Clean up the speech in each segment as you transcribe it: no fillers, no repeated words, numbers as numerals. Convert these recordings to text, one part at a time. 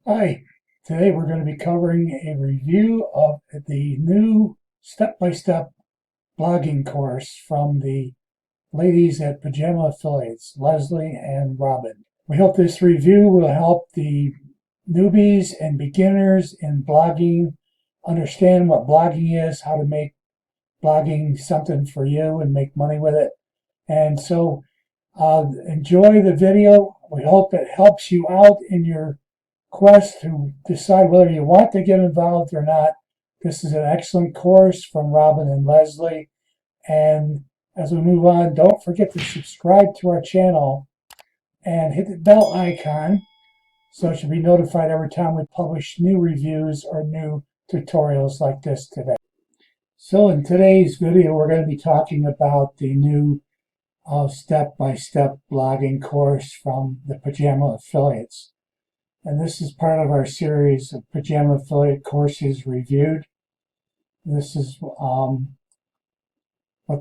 Hi, today we're going to be covering a review of the new step-by-step blogging course from the ladies at Pajama Affiliates, Lesley and Robin. We hope this review will help the newbies and beginners in blogging understand what blogging is, how to make blogging something for you and make money with it. And so enjoy the video. We hope it helps you out in your quest to decide whether you want to get involved or not. This is an excellent course from Robin and Lesley. And as we move on, don't forget to subscribe to our channel and hit the bell icon so it should be notified every time we publish new reviews or new tutorials like this today. So in today's video, we're going to be talking about the new step-by-step blogging course from the Pajama Affiliates. And this is part of our series of Pajama Affiliate courses reviewed. This is what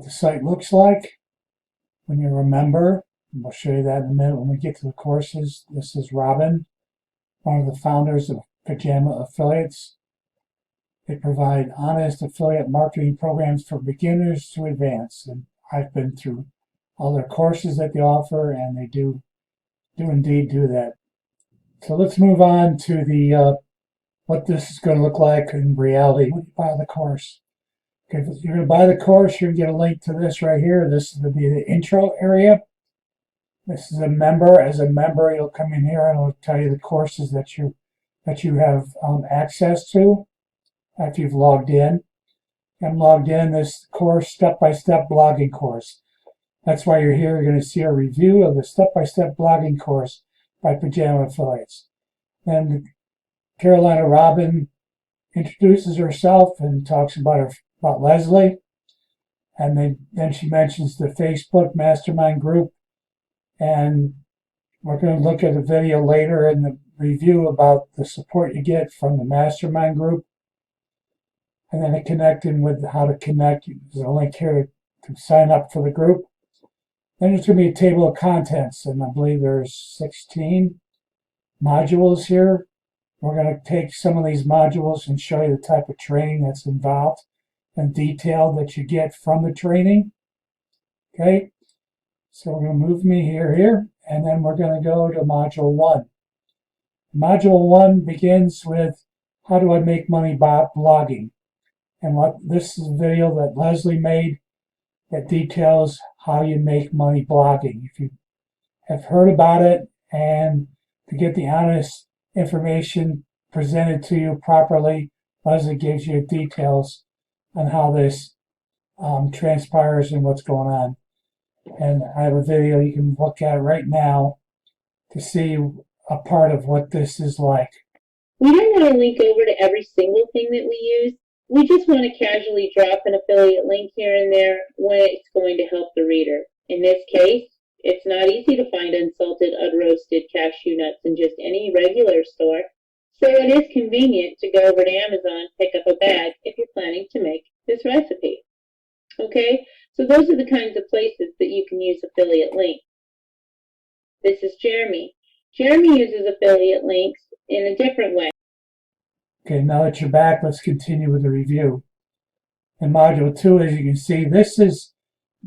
the site looks like when you're a member. And we'll show you that in a minute when we get to the courses. This is Robin, one of the founders of Pajama Affiliates. They provide honest affiliate marketing programs for beginners to advanced. And I've been through all their courses that they offer, and they do indeed do that. So let's move on to the what this is going to look like in reality when you buy the course. Okay, if you're going to buy the course, you're going to get a link to this right here. This is going to be the intro area. This is a member. As a member, you'll come in here and it'll tell you the courses that you have access to after you've logged in. I'm logged in. This course, step-by-step blogging course. That's why you're here. You're going to see a review of the step-by-step blogging course by Pajama Affiliates. And Carolina Robin introduces herself and talks about Lesley, and then she mentions the Facebook mastermind group, and we're going to look at a video later in the review about the support you get from the mastermind group, and then connecting with how to connect. There's a link here to sign up for the group. Then there's going to be a table of contents, and I believe there's 16 modules here. We're going to take some of these modules and show you the type of training that's involved and detail that you get from the training. Okay, so we're going to move me here, and then we're going to go to Module 1. Module 1 begins with how do I make money by blogging? And this is a video that Lesley made that details how you make money blogging. If you have heard about it and to get the honest information presented to you properly, Lesley gives you details on how this transpires and what's going on. And I have a video you can look at right now to see a part of what this is like. We don't want to link over to every single thing that we use. We just want to casually drop an affiliate link here and there when it's going to help the reader. In this case, it's not easy to find unsalted, unroasted cashew nuts in just any regular store, so it is convenient to go over to Amazon, pick up a bag if you're planning to make this recipe. Okay, so those are the kinds of places that you can use affiliate links. This is Jeremy. Jeremy uses affiliate links in a different way. Okay, now that you're back, let's continue with the review. In Module 2, as you can see, this is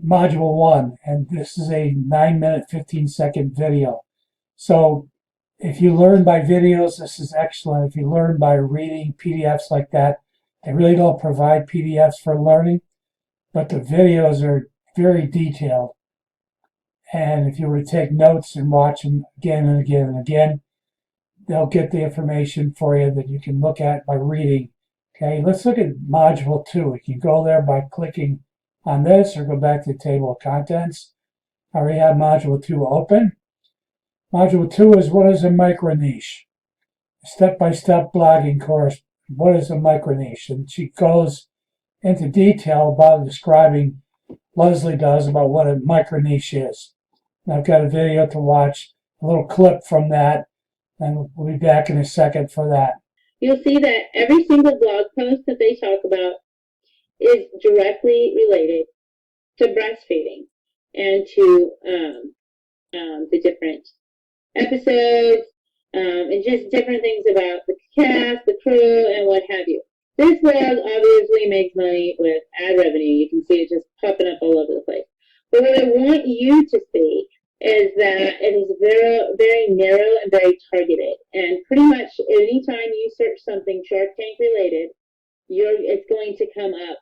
Module 1, and this is a 9-minute, 15-second video. So if you learn by videos, this is excellent. If you learn by reading PDFs like that, they really don't provide PDFs for learning, but the videos are very detailed. And if you were to take notes and watch them again and again and again, they'll get the information for you that you can look at by reading. Okay, let's look at Module 2. You can go there by clicking on this or go back to the table of contents. I already have Module 2 open. Module 2 is what is a micro niche? Step-by-step blogging course. What is a micro niche? And she goes into detail about describing, Lesley does, about what a micro niche is. And I've got a video to watch, a little clip from that, and we'll be back in a second for that. You'll see that every single blog post that they talk about is directly related to breastfeeding and to the different episodes and just different things about the cast, the crew, and what have you. This blog obviously makes money with ad revenue. You can see it just popping up all over the place. But what I want you to see is that it is very, very narrow and very targeted. And pretty much anytime you search something Shark Tank related, it's going to come up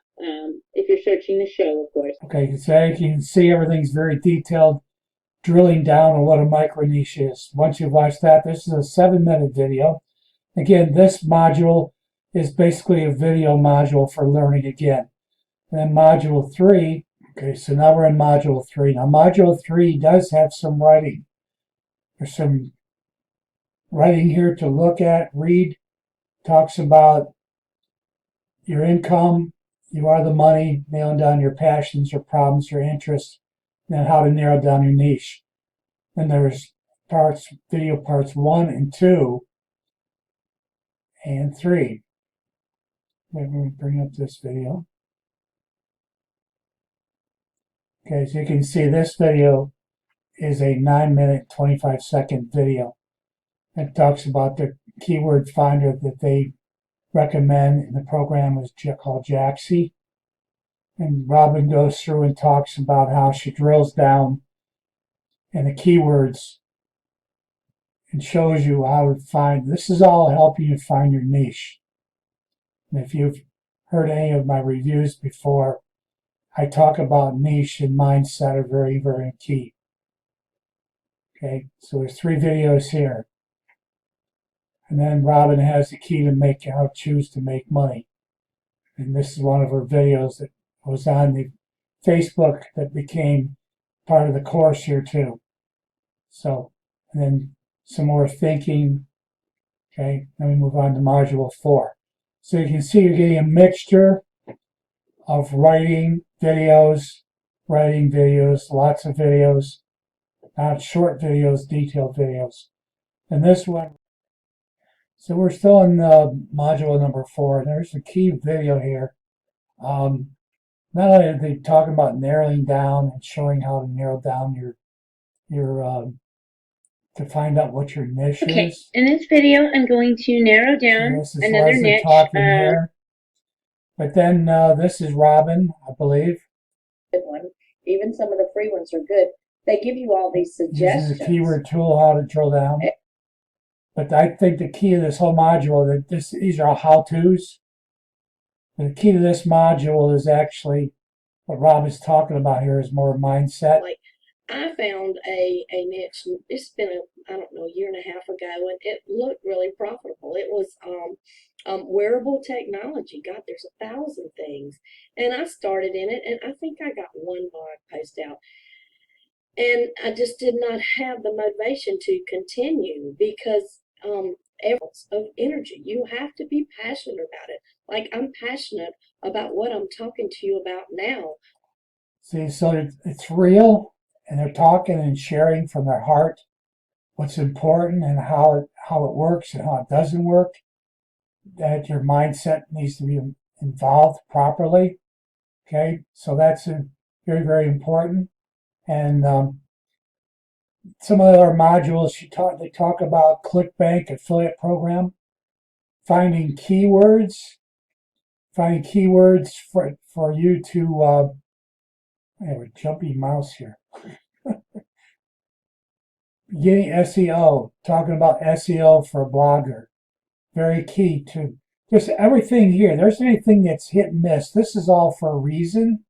if you're searching the show, of course. Okay, so you can see everything's very detailed, drilling down on what a micro niche is. Once you've watched that, this is a 7-minute video. Again, this module is basically a video module for learning again. And then module 3, okay, so now we're in module 3. Now module 3 does have some writing. There's some writing here to look at, read, talks about your income, you are the money, nailing down your passions, your problems, your interests, and then how to narrow down your niche. Then there's video parts 1 and 2 and 3. Maybe we'll bring up this video. Okay, so you can see this video is a 9-minute, 25-second video. It talks about the keyword finder that they recommend in the program is called Jaxi. And Robin goes through and talks about how she drills down in the keywords and shows you how to find. This is all helping you find your niche. And if you've heard any of my reviews before, I talk about niche and mindset are very, very key. Okay, so there's 3 videos here. And then Robin has the key to make how to choose to make money. And this is one of her videos that was on the Facebook that became part of the course here too. So, and then some more thinking. Okay, then we move on to module 4. So you can see you're getting a mixture of writing videos, lots of videos, not short videos, detailed videos. And this one, so we're still in module number 4, and there's a key video here. Not only are they talking about narrowing down and showing how to narrow down your to find out what your niche is. In this video, I'm going to narrow down so another Lesley niche. Talking here. But then this is Robin, I believe. Good one. Even some of the free ones are good. They give you all these suggestions. This is a keyword tool, how to drill down. But I think the key to this whole module, that these are all how-tos. The key to this module is actually what Rob is talking about here is more mindset. Like, I found a niche. It's been I don't know, a year and a half ago, and it looked really profitable. It was wearable technology. God, there's 1,000 things, and I started in it, and I think I got 1 blog post out, and I just did not have the motivation to continue because of energy. You have to be passionate about it. Like, I'm passionate about what I'm talking to you about now. See, so it's real, and they're talking and sharing from their heart what's important and how it works and how it doesn't work. That your mindset needs to be involved properly. Okay, so that's very, very important. And some of our modules, they talk about ClickBank affiliate program, finding keywords for you to. I have a jumpy mouse here. Getting SEO, talking about SEO for a blogger, very key to just everything here. There's anything that's hit and miss. This is all for a reason.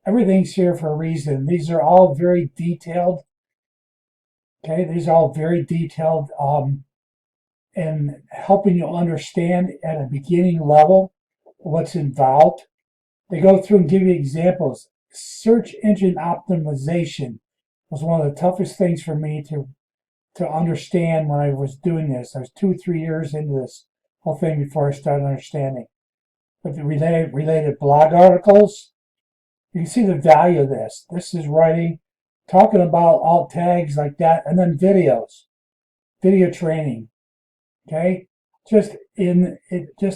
Everything's here for a reason. These are all very detailed. Okay, these are all very detailed and helping you understand at a beginning level what's involved. They go through and give you examples. Search engine optimization was one of the toughest things for me to understand when I was doing this. I was 2 or 3 years into this whole thing before I started understanding. But the related blog articles, you can see the value of this. This is writing, talking about alt tags like that, and then videos, video training. Okay, just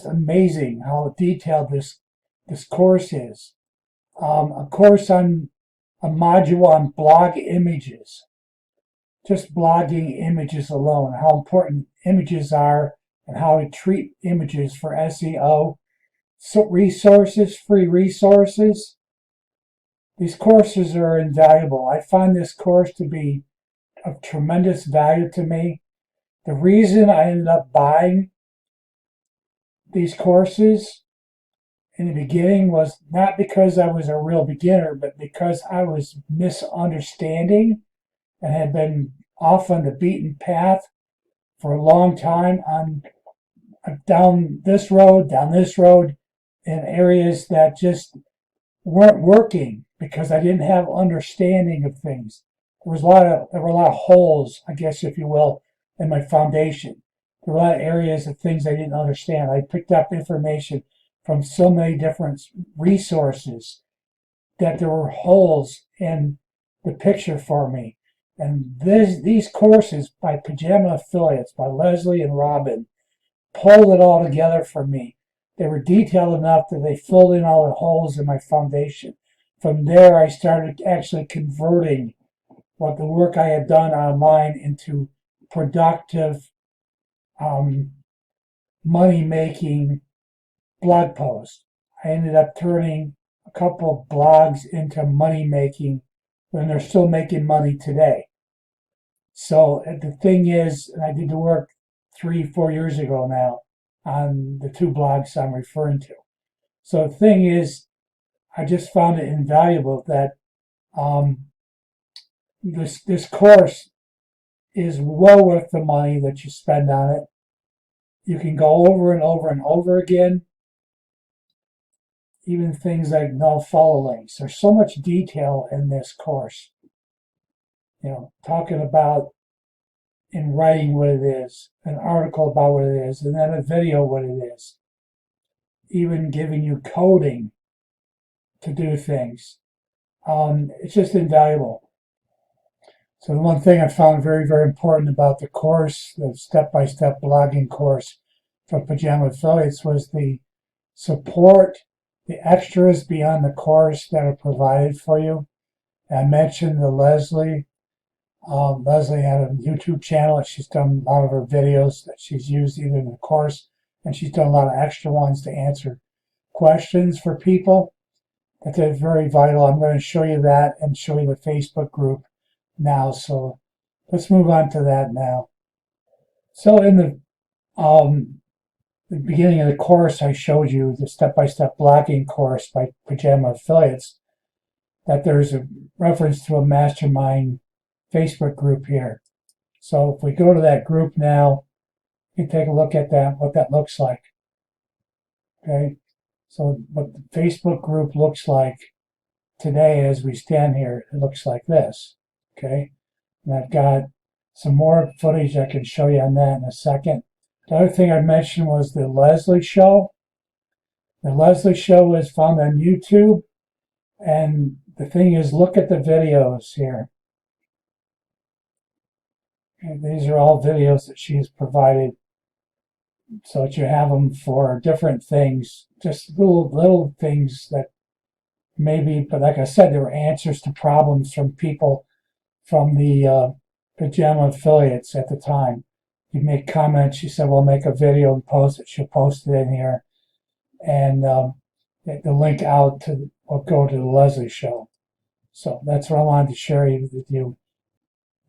amazing how detailed this course is. A course on a module on blog images. just blogging images alone, how important images are and how to treat images for SEO. So resources, free resources. These courses are invaluable. I find this course to be of tremendous value to me. The reason I ended up buying these courses in the beginning was not because I was a real beginner, but because I was misunderstanding and had been off on the beaten path for a long time on down this road in areas that just weren't working because I didn't have understanding of things. There were a lot of holes, I guess, if you will, in my foundation. There were a lot of areas of things I didn't understand. I picked up information from so many different resources that there were holes in the picture for me. And these courses by Pajama affiliates, by Lesley and Robin, pulled it all together for me. They were detailed enough that they filled in all the holes in my foundation. From there, I started actually converting what the work I had done online into productive, money-making blog posts. I ended up turning a couple of blogs into money-making when they're still making money today. So the thing is, and I did the work 3-4 years ago now on the two blogs I'm referring to. So the thing is, I just found it invaluable that this course is well worth the money that you spend on it. You can go over and over and over again. Even things like no follow links. There's so much detail in this course. Talking about in writing what it is, an article about what it is, and then a video what it is. Even giving you coding to do things. It's just invaluable. So the one thing I found very, very important about the course, the step-by-step blogging course from Pajama Affiliates, was the support, the extras beyond the course that are provided for you. I mentioned the Lesley. Lesley had a YouTube channel and she's done a lot of her videos that she's used either in the course, and she's done a lot of extra ones to answer questions for people. That's very vital. I'm going to show you that and show you the Facebook group now. So let's move on to that now. So in the beginning of the course, I showed you the step-by-step blogging course by Pajama Affiliates, that there's a reference to a mastermind Facebook group here. So if we go to that group now, you can take a look at that, what that looks like. Okay. So what the Facebook group looks like today as we stand here, it looks like this. Okay. And I've got some more footage I can show you on that in a second. The other thing I mentioned was the Lesley Show. The Lesley Show is found on YouTube. And the thing is, look at the videos here. And these are all videos that she's provided so that you have them for different things, just little things that maybe, but like I said, there were answers to problems from people from the Pajama Affiliates at the time. You make comments, she said, we'll make a video and post it. She'll post it in here. And the link out to will go to the Lesley Show. So that's what I wanted to share with you.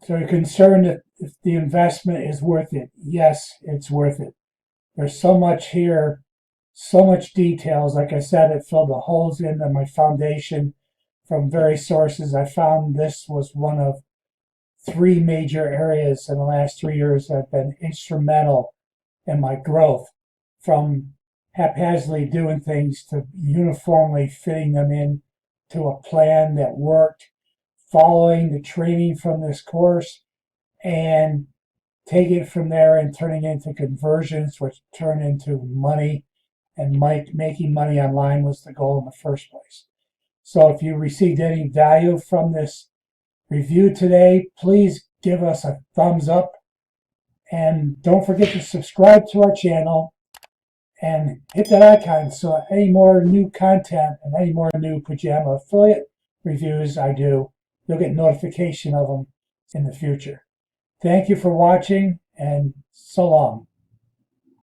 So you're concerned if the investment is worth it. Yes, it's worth it. There's so much here, so much details. Like I said, it filled the holes in my foundation from various sources. I found this was one of 3 major areas in the last 3 years that have been instrumental in my growth, from haphazardly doing things to uniformly fitting them in to a plan that worked, following the training from this course, and taking it from there and turning into conversions, which turn into money, and making money online was the goal in the first place. So if you received any value from this review today, please give us a thumbs up, and don't forget to subscribe to our channel and hit that icon so any more new content and any more new Pajama affiliate reviews I do, you'll get notification of them in the future. Thank you for watching, and so long.